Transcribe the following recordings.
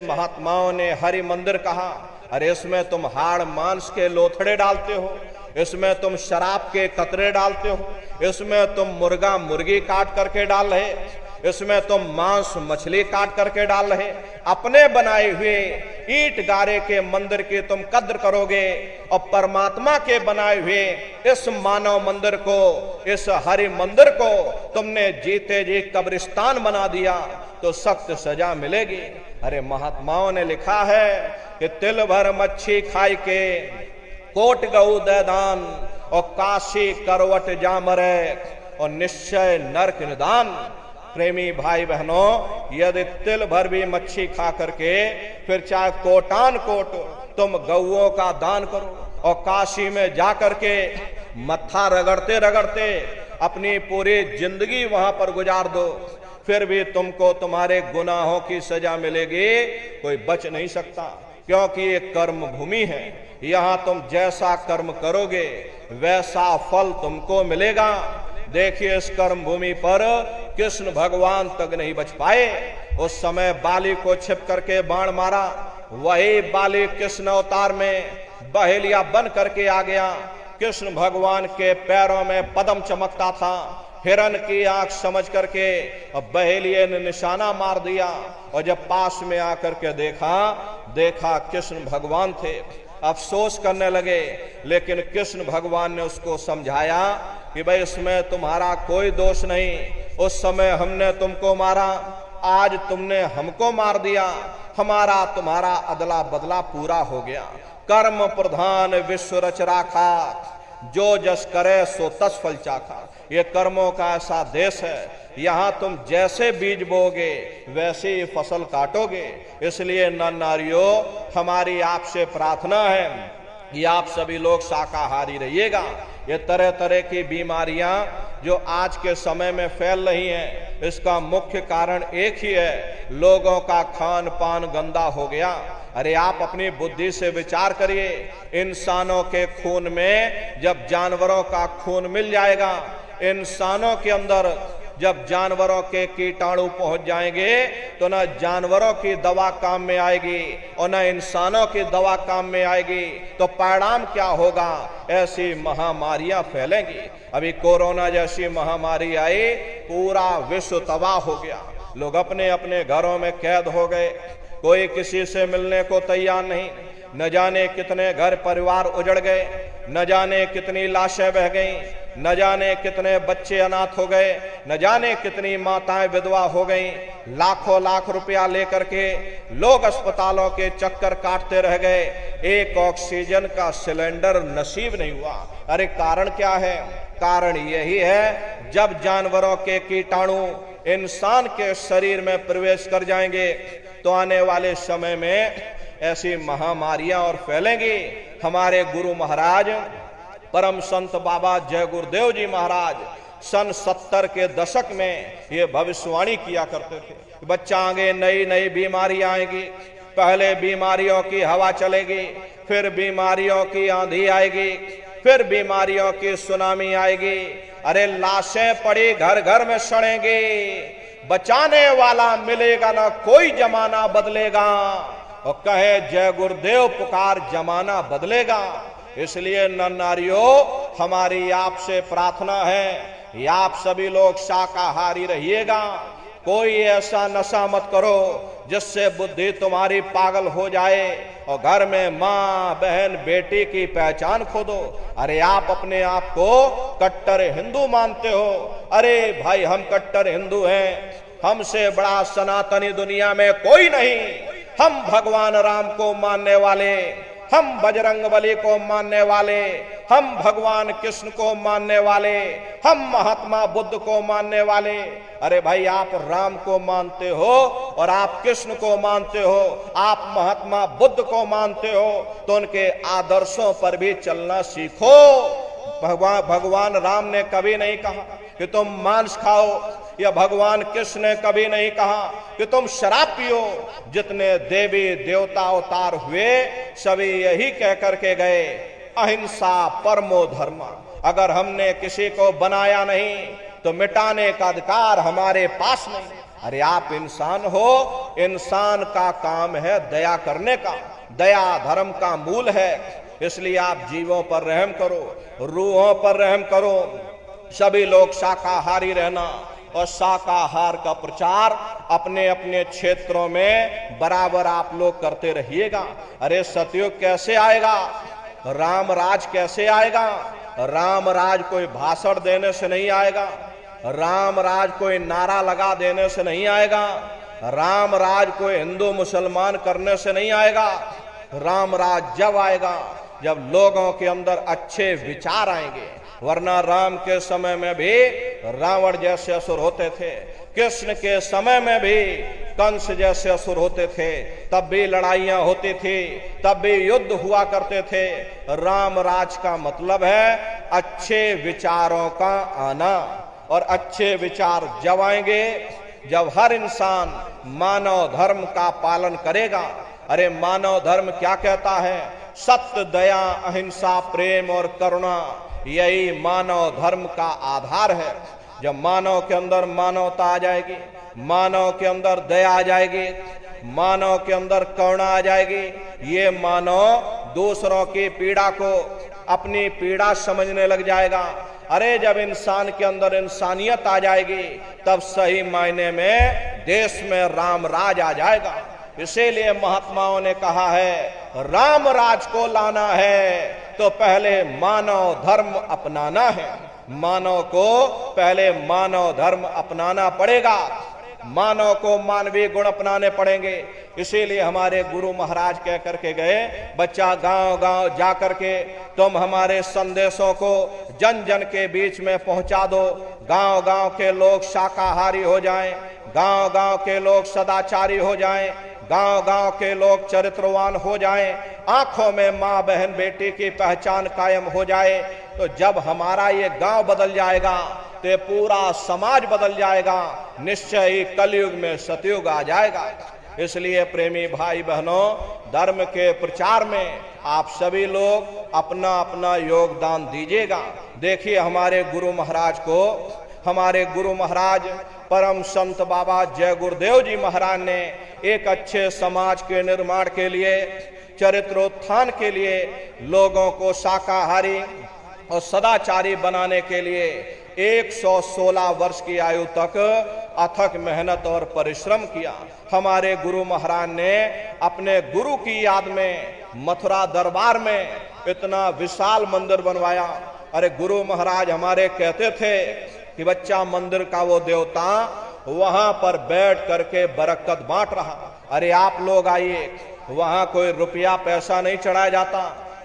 महात्माओं ने हरि मंदिर कहा, अरे इसमें तुम हाड़ मांस के लोथड़े डालते हो, इसमें तुम शराब के कतरे डालते हो, इसमें तुम मुर्गा मुर्गी काट करके डाल रहे, इसमें तुम मांस मछली काट करके डाल रहे। अपने बनाए हुए ईंट गारे के मंदिर की तुम कद्र करोगे और परमात्मा के बनाए हुए इस मानव मंदिर को, इस हरि मंदिर को तुमने जीते जी कब्रिस्तान बना दिया तो सख्त सजा मिलेगी। अरे महात्माओं ने लिखा है कि तिल भर मच्छी खाई के कोट गऊ दे दान और काशी करवट जामरे और निश्चय नरक निदान। प्रेमी भाई बहनों, यदि तिल भर भी मच्छी खा करके फिर चाहे कोटान कोट तुम गऊओं का दान करो और काशी में जा करके मत्था रगड़ते रगड़ते अपनी पूरी जिंदगी वहां पर गुजार दो, फिर भी तुमको तुम्हारे गुनाहों की सजा मिलेगी, कोई बच नहीं सकता। क्योंकि ये कर्म भूमि है, यहां तुम जैसा कर्म करोगे वैसा फल तुमको मिलेगा। देखिए इस कर्म भूमि पर कृष्ण भगवान तक नहीं बच पाए। उस समय बाली को छिप करके बाण मारा, वही बाली कृष्ण अवतार में बहेलिया बन करके आ गया। कृष्ण भगवान के पैरों में पद्म चमकता था, हिरण की आंख समझ करके बहेलिये ने निशाना मार दिया और जब पास में आकर के देखा कृष्ण भगवान थे। अफसोस करने लगे, लेकिन कृष्ण भगवान ने उसको समझाया कि भाई इसमें तुम्हारा कोई दोष नहीं। उस समय हमने तुमको मारा, आज तुमने हमको मार दिया, हमारा तुम्हारा अदला बदला पूरा हो गया। कर्म प्रधान विश्व रच राखा, जो जस करे सो तस फल चाखा। ये कर्मों का ऐसा देश है, यहाँ तुम जैसे बीज बोगे वैसे ही फसल काटोगे। इसलिए नर नारियों, हमारी आपसे प्रार्थना है कि आप सभी लोग शाकाहारी रहिएगा। ये तरह तरह की बीमारियां जो आज के समय में फैल रही हैं, इसका मुख्य कारण एक ही है, लोगों का खान पान गंदा हो गया। अरे आप अपनी बुद्धि से विचार करिए, इंसानों के खून में जब जानवरों का खून मिल जाएगा, इंसानों के अंदर जब जानवरों के कीटाणु पहुंच जाएंगे तो न जानवरों की दवा काम में आएगी और न इंसानों की दवा काम में आएगी। तो परिणाम क्या होगा? ऐसी महामारियां फैलेंगी। अभी कोरोना जैसी महामारी आई, पूरा विश्व तबाह हो गया, लोग अपने अपने घरों में कैद हो गए, कोई किसी से मिलने को तैयार नहीं। न जाने कितने घर परिवार उजड़ गए, न जाने कितनी लाशें बह गईं, न जाने कितने बच्चे अनाथ हो गए, न जाने कितनी माताएं विधवा हो गईं। लाखों लाख रुपया लेकर के लोग अस्पतालों के चक्कर काटते रह गए, एक ऑक्सीजन का सिलेंडर नसीब नहीं हुआ। अरे कारण क्या है? कारण यही है, जब जानवरों के कीटाणु इंसान के शरीर में प्रवेश कर जाएंगे तो आने वाले समय में ऐसी महामारियां और फैलेंगी। हमारे गुरु महाराज परम संत बाबा जय गुरुदेव जी महाराज सन 70 के दशक में ये भविष्यवाणी किया करते थे, बच्चा आगे नई नई बीमारियां आएगी। पहले बीमारियों की हवा चलेगी, फिर बीमारियों की आंधी आएगी, फिर बीमारियों की सुनामी आएगी। अरे लाशें पड़ी घर घर में सड़ेंगी, बचाने वाला मिलेगा ना कोई, जमाना बदलेगा। और कहे जय गुरुदेव पुकार, जमाना बदलेगा। इसलिए नर नारियों, हमारी आपसे प्रार्थना है कि आप सभी लोग शाकाहारी रहिएगा। कोई ऐसा नशा मत करो जिससे बुद्धि तुम्हारी पागल हो जाए और घर में माँ बहन बेटी की पहचान खो दो। अरे आप अपने आप को कट्टर हिंदू मानते हो, अरे भाई हम कट्टर हिंदू हैं, हमसे बड़ा सनातनी दुनिया में कोई नहीं। हम भगवान राम को मानने वाले, हम बजरंगबली को मानने वाले, हम भगवान कृष्ण को मानने वाले, हम महात्मा बुद्ध को मानने वाले। अरे भाई आप राम को मानते हो और आप कृष्ण को मानते हो, आप महात्मा बुद्ध को मानते हो, तो उनके आदर्शों पर भी चलना सीखो। भगवान राम ने कभी नहीं कहा कि तुम मांस खाओ, या भगवान कृष्ण ने कभी नहीं कहा कि तुम शराब पियो। जितने देवी देवता अवतार हुए सभी यही कह करके गए, अहिंसा परमो धर्म। अगर हमने किसी को बनाया नहीं तो मिटाने का अधिकार हमारे पास नहीं। अरे आप इंसान हो, इंसान का काम है दया करने का, दया धर्म का मूल है। इसलिए आप जीवों पर रहम करो, रूहों पर रहम करो। सभी लोग शाकाहारी रहना और शाकाहार का प्रचार अपने अपने क्षेत्रों में बराबर आप लोग करते रहिएगा। अरे सतयुग कैसे आएगा, राम राज कैसे आएगा? राम राज कोई भाषण देने से नहीं आएगा, राम राज कोई नारा लगा देने से नहीं आएगा, राम राज कोई हिंदू मुसलमान करने से नहीं आएगा। राम राज जब आएगा जब लोगों के अंदर अच्छे विचार आएंगे। वरना राम के समय में भी रावण जैसे असुर होते थे, कृष्ण के समय में भी कंस जैसे असुर होते थे, तब भी लड़ाइयां होती थी, तब भी युद्ध हुआ करते थे। राम राज का मतलब है अच्छे विचारों का आना, और अच्छे विचार जब आएंगे जब हर इंसान मानव धर्म का पालन करेगा। अरे मानव धर्म क्या कहता है? सत्य, दया, अहिंसा, प्रेम और करुणा, यही मानव धर्म का आधार है। जब मानव के अंदर मानवता आ जाएगी, मानव के अंदर दया आ जाएगी, मानव के अंदर करुणा आ जाएगी, ये मानव दूसरों की पीड़ा को अपनी पीड़ा समझने लग जाएगा। अरे जब इंसान के अंदर इंसानियत आ जाएगी तब सही मायने में देश में राम राज आ जाएगा। इसीलिए महात्माओं ने कहा है राम राज को लाना है तो पहले मानव धर्म अपनाना है। मानव को पहले मानव धर्म अपनाना पड़ेगा, मानव को मानवीय गुण अपनाने पड़ेंगे। इसीलिए हमारे गुरु महाराज कह करके गए, बच्चा गांव गांव जा करके तुम हमारे संदेशों को जन जन के बीच में पहुंचा दो। गांव गांव के लोग शाकाहारी हो जाएं, गांव गांव के लोग सदाचारी हो जाएं, गांव गांव के लोग चरित्रवान हो जाएं, आंखों में माँ बहन बेटी की पहचान कायम हो जाए। तो जब हमारा ये गांव बदल जाएगा तो पूरा समाज बदल जाएगा, निश्चय ही कलयुग में सतयुग आ जाएगा। इसलिए प्रेमी भाई बहनों, धर्म के प्रचार में आप सभी लोग अपना अपना योगदान दीजिएगा। देखिए हमारे गुरु महाराज को, हमारे गुरु महाराज परम संत बाबा जय गुरुदेव जी महाराज ने एक अच्छे समाज के निर्माण के लिए, चरित्रोत्थान के लिए, लोगों को शाकाहारी और सदाचारी बनाने के लिए 116 वर्ष की आयु तक अथक मेहनत और परिश्रम किया। हमारे गुरु महाराज ने अपने गुरु की याद में मथुरा दरबार में इतना विशाल मंदिर बनवाया। अरे गुरु महाराज हमारे कहते थे कि बच्चा मंदिर का वो देवता वहां पर बैठ करके बरकत बांट रहा। अरे आप लोग आइए, वहां कोई रुपया पैसा नहीं चढ़ाया जाता,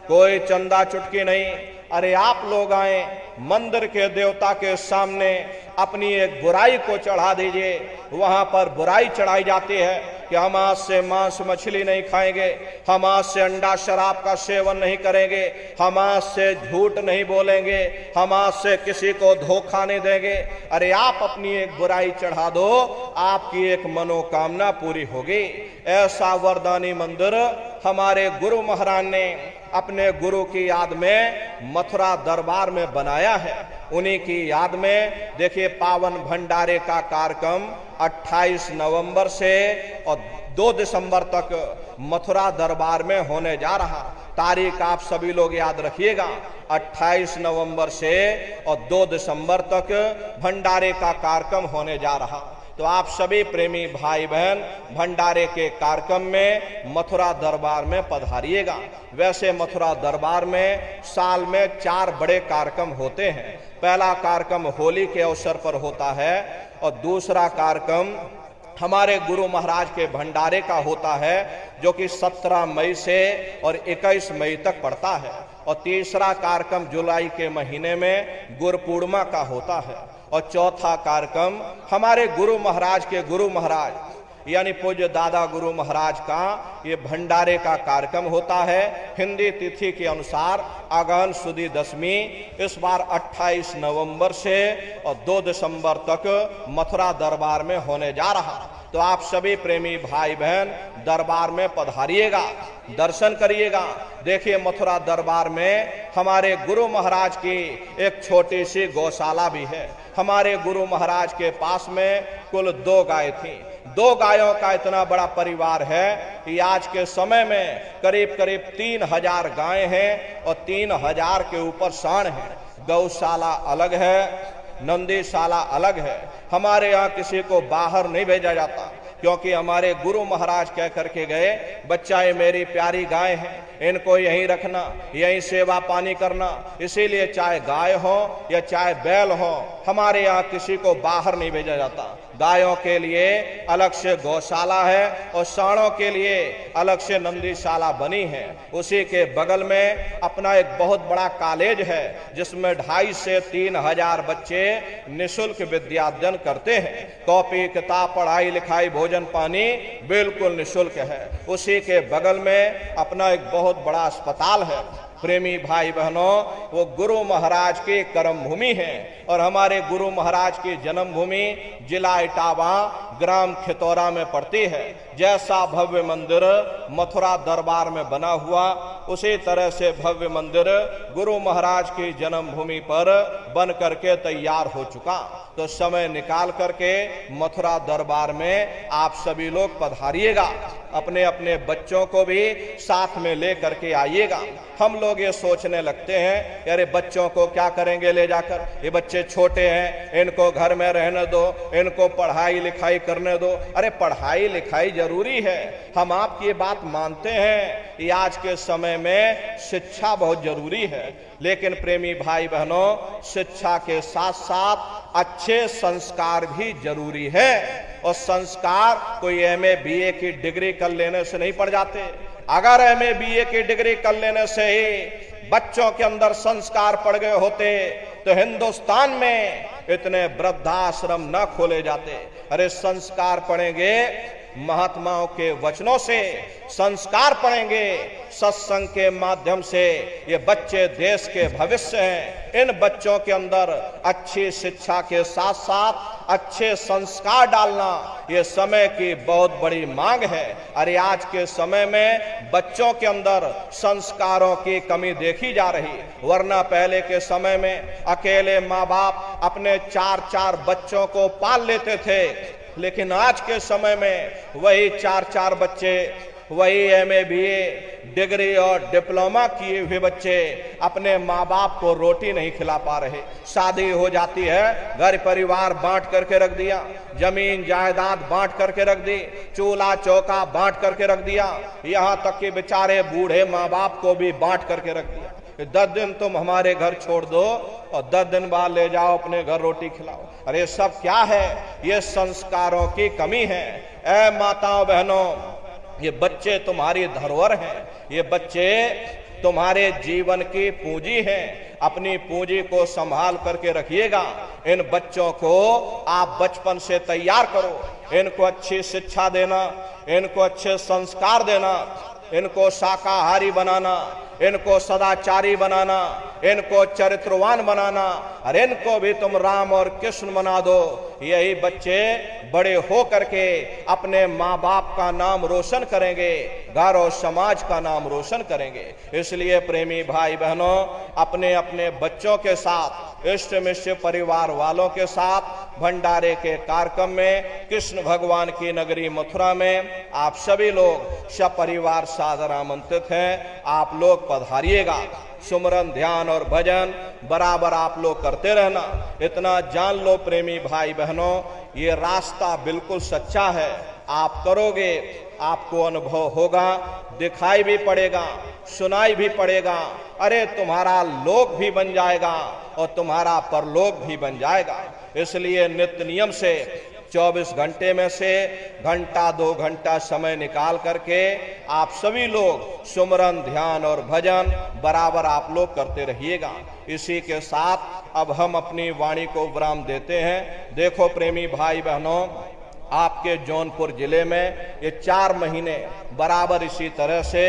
कोई चंदा चुटकी नहीं। अरे आप लोग आए, मंदिर के देवता के सामने अपनी एक बुराई को चढ़ा दीजिए। वहां पर बुराई चढ़ाई जाती है कि हम आज से मांस मछली नहीं खाएंगे, हम आज से अंडा शराब का सेवन नहीं करेंगे, हम आज से झूठ नहीं बोलेंगे, हम आज से किसी को धोखा नहीं देंगे। अरे आप अपनी एक बुराई चढ़ा दो, आपकी एक मनोकामना पूरी होगी। ऐसा वरदानी मंदिर हमारे गुरु महाराज ने अपने गुरु की याद में मथुरा दरबार में बनाया है। उन्हीं की याद में देखिए पावन भंडारे का कार्यक्रम 28 नवंबर से और 2 दिसंबर तक मथुरा दरबार में होने जा रहा। तारीख आप सभी लोग याद रखिएगा, 28 नवंबर से और 2 दिसंबर तक भंडारे का कार्यक्रम होने जा रहा। तो आप सभी प्रेमी भाई बहन भंडारे के कार्यक्रम में मथुरा दरबार में पधारिएगा। वैसे मथुरा दरबार में साल में 4 बड़े कार्यक्रम होते हैं। पहला कार्यक्रम होली के अवसर पर होता है और दूसरा कार्यक्रम हमारे गुरु महाराज के भंडारे का होता है जो कि 17 मई से और 21 मई तक पड़ता है, और तीसरा कार्यक्रम जुलाई के महीने में गुरुपूर्णिमा का होता है, और चौथा कार्यक्रम हमारे गुरु महाराज के गुरु महाराज यानी पूज्य दादा गुरु महाराज का ये भंडारे का कार्यक्रम होता है। हिंदी तिथि के अनुसार अगहन सुदी दशमी इस बार 28 नवंबर से और 2 दिसंबर तक मथुरा दरबार में होने जा रहा। तो आप सभी प्रेमी भाई बहन दरबार में पधारिएगा, दर्शन करिएगा। देखिए मथुरा दरबार में हमारे गुरु महाराज की एक छोटी सी गौशाला भी है। हमारे गुरु महाराज के पास में कुल 2 गाय थी। 2 गायों का इतना बड़ा परिवार है कि आज के समय में करीब करीब 3000 गायें हैं और 3000 के ऊपर सांड हैं। गौशाला अलग है, नंदीशाला अलग है। हमारे यहाँ किसी को बाहर नहीं भेजा जाता, क्योंकि हमारे गुरु महाराज कह करके गए, बच्चा ये मेरी प्यारी गाय है, इनको यहीं रखना, यहीं सेवा पानी करना। इसीलिए चाहे गाय हो या चाहे बैल हो, हमारे यहाँ किसी को बाहर नहीं भेजा जाता। गायों के लिए अलग से गौशाला है और सांडों के लिए अलग से नंदीशाला बनी है। उसी के बगल में अपना एक बहुत बड़ा कॉलेज है, जिसमें 2.5 से 3000 बच्चे निःशुल्क विद्याध्ययन करते हैं। कॉपी किताब, पढ़ाई लिखाई, भोजन पानी बिल्कुल निःशुल्क है। उसी के बगल में अपना एक बहुत बड़ा अस्पताल है। प्रेमी भाई बहनों, वो गुरु महाराज की कर्म भूमि है और हमारे गुरु महाराज की जन्मभूमि जिला इटावा, ग्राम खितौरा में पड़ती है। जैसा भव्य मंदिर मथुरा दरबार में बना हुआ, उसी तरह से भव्य मंदिर गुरु महाराज की जन्मभूमि पर बन करके तैयार हो चुका। तो समय निकाल करके मथुरा दरबार में आप सभी लोग पधारिएगा, अपने अपने बच्चों को भी साथ में ले करके आइएगा। हम लोग ये सोचने लगते हैं, अरे बच्चों को क्या करेंगे ले जाकर, ये बच्चे छोटे हैं, इनको घर में रहने दो, इनको पढ़ाई लिखाई करने दो। अरे पढ़ाई लिखाई जरूरी है, हम आपकी बात मानते हैं कि आज के समय में शिक्षा बहुत जरूरी है, लेकिन प्रेमी भाई बहनों, शिक्षा के साथ साथ अच्छे संस्कार भी जरूरी है। और संस्कार कोई MA BA की डिग्री कर लेने से नहीं पड़ जाते। अगर MA BA की डिग्री कर लेने से ही बच्चों के अंदर संस्कार पड़ गए होते तो हिंदुस्तान में इतने वृद्धाश्रम न खोले जाते। अरे संस्कार पढ़ेंगे महात्माओं के वचनों से, संस्कार पढ़ेंगे सत्संग के माध्यम से। ये बच्चे देश के भविष्य हैं। इन बच्चों के अंदर अच्छी शिक्षा के साथ साथ अच्छे संस्कार डालना ये समय की बहुत बड़ी मांग है। अरे आज के समय में बच्चों के अंदर संस्कारों की कमी देखी जा रही, वरना पहले के समय में अकेले माँ बाप अपने 4-4 बच्चों को पाल लेते थे, लेकिन आज के समय में वही 4-4 बच्चे, वही MA BA डिग्री और डिप्लोमा किए हुए बच्चे अपने माँ बाप को रोटी नहीं खिला पा रहे। शादी हो जाती है, घर परिवार बांट करके रख दिया, जमीन जायदाद बांट करके रख दी, चूल्हा चौका बांट करके रख दिया, यहाँ तक कि बेचारे बूढ़े माँ बाप को भी बांट करके रख दिया। 10 दिन तुम हमारे घर छोड़ दो और 10 दिन बाद ले जाओ अपने घर रोटी खिलाओ। अरे सब क्या है? ये संस्कारों की कमी है। ऐ माताओं बहनों, ये बच्चे तुम्हारी धरोहर हैं, ये बच्चे तुम्हारे जीवन की पूंजी हैं। अपनी पूंजी को संभाल करके रखिएगा। इन बच्चों को आप बचपन से तैयार करो, इनको अच्छी शिक्षा देना, इनको अच्छे संस्कार देना, इनको शाकाहारी बनाना, इनको सदाचारी बनाना, इनको चरित्रवान बनाना, और इनको भी तुम राम और कृष्ण बना दो। यही बच्चे बड़े हो करके अपने माँ बाप का नाम रोशन करेंगे, घर और समाज का नाम रोशन करेंगे। इसलिए प्रेमी भाई बहनों, अपने अपने बच्चों के साथ, इष्ट मिष्ट परिवार वालों के साथ भंडारे के कार्यक्रम में कृष्ण भगवान की नगरी मथुरा में आप सभी लोग सपरिवार सादर आमंत्रित हैं। आप लोग पधारिएगा। सुमरन, ध्यान और भजन बराबर आप लोग करते रहना। इतना जान लो प्रेमी भाई बहनों, ये रास्ता बिल्कुल सच्चा है। आप करोगे, आपको अनुभव होगा, दिखाई भी पड़ेगा, सुनाई भी पड़ेगा। अरे तुम्हारा लोक भी बन जाएगा और तुम्हारा परलोक भी बन जाएगा। इसलिए नित्य नियम से 24 घंटे में से घंटा 2 घंटा समय निकाल करके आप सभी लोग सुमरन, ध्यान और भजन बराबर आप लोग करते रहिएगा। इसी के साथ अब हम अपनी वाणी को विराम देते हैं। देखो प्रेमी भाई बहनों, आपके जौनपुर जिले में ये 4 महीने बराबर इसी तरह से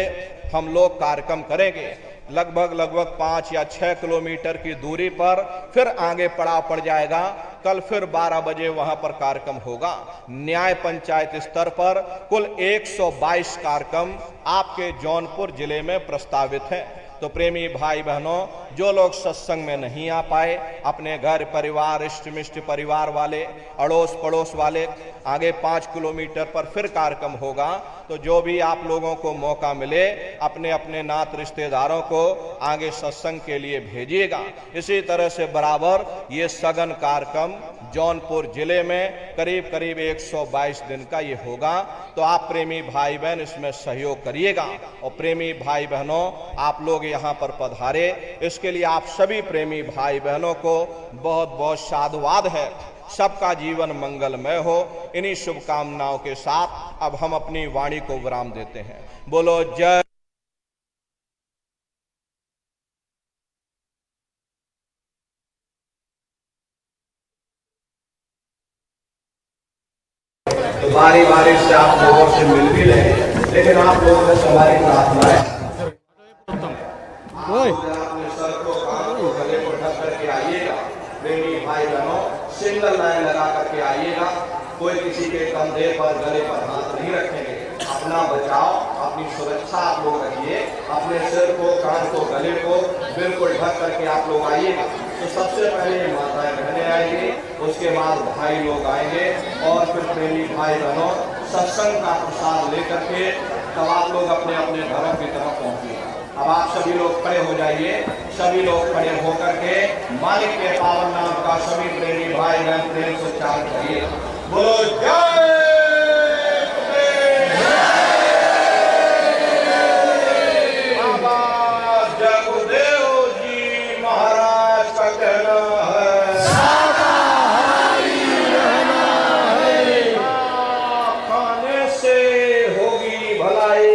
हम लोग कार्यक्रम करेंगे। लगभग 5 या 6 किलोमीटर की दूरी पर फिर आगे पड़ाव पड़ जाएगा कल फिर 12 बजे वहां पर कार्यक्रम होगा। न्याय पंचायत स्तर पर कुल 122 कार्यक्रम आपके जौनपुर जिले में प्रस्तावित है। तो प्रेमी भाई बहनों, जो लोग सत्संग में नहीं आ पाए, अपने घर परिवार, इष्ट मिष्ट परिवार वाले, अड़ोस पड़ोस वाले, आगे 5 किलोमीटर पर फिर कार्यक्रम होगा। तो जो भी आप लोगों को मौका मिले, अपने अपने नात रिश्तेदारों को आगे सत्संग के लिए भेजिएगा। इसी तरह से बराबर ये सघन कार्यक्रम जौनपुर जिले में करीब करीब 122 दिन का ये होगा। तो आप प्रेमी भाई बहन इसमें सहयोग करिएगा। और प्रेमी भाई बहनों, आप लोग यहाँ पर पधारे, इसके लिए आप सभी प्रेमी भाई बहनों को बहुत बहुत साधुवाद है। सबका जीवन मंगलमय हो। इन्हीं शुभकामनाओं के साथ अब हम अपनी वाणी को विराम देते हैं। बोलो जय। तो बारी बारी से आप लोगों से मिल भी रहे, लेकिन आप लोगों से हमारी प्रार्थना है, अपने सर को, कान को, गले को ढक करके आइएगा। प्रेमी भाई बहनों, सिंगल लाइन लगा करके आइएगा। कोई किसी के कंधे पर, गले पर हाथ नहीं रखेंगे। अपना बचाव, अपनी सुरक्षा आप लोग रखिए। अपने सिर को, कान को, गले को बिल्कुल ढक करके आप लोग आइएगा। तो सबसे पहले माताएं बहनें आएंगी, उसके बाद भाई लोग आएंगे, और फिर प्रेमी भाई बहनों सत्संग का प्रसाद लेकर के तब आप लोग अपने अपने घरों की तरफ पहुंचिएगा। अब आप सभी लोग खड़े हो जाइए। सभी लोग खड़े होकर के मालिक के पावन नाम का सभी प्रेमी भाई बहन प्रेम से उच्चारण करिए। बोलो जय। बाबा जगदेव जी महाराज का कहना है, शाकाहारी रहना है, खाने से होगी भलाई,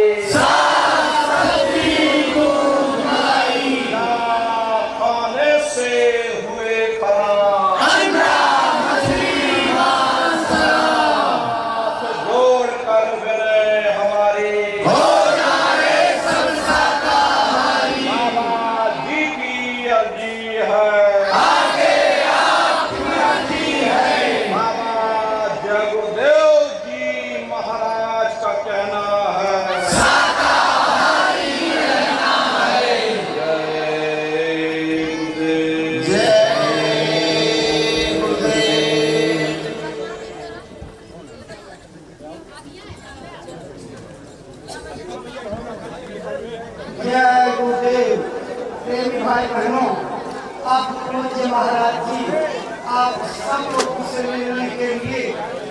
भाई बहनों, आप पूज्य महाराज जी, आप सब लोगों से मिलने के लिए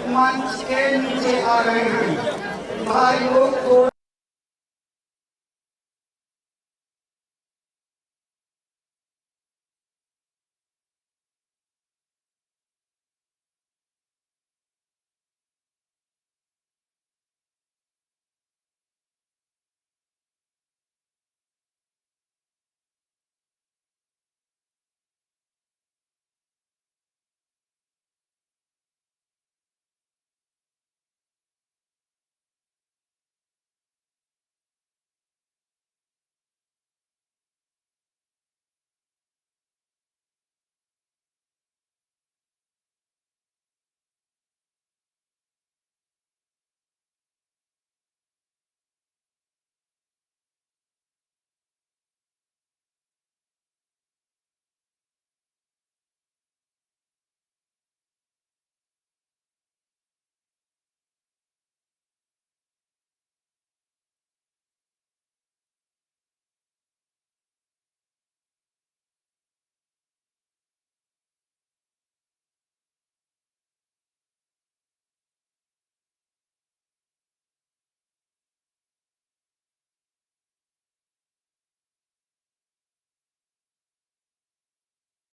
मंच के नीचे आ रहे हैं। भाई लोग को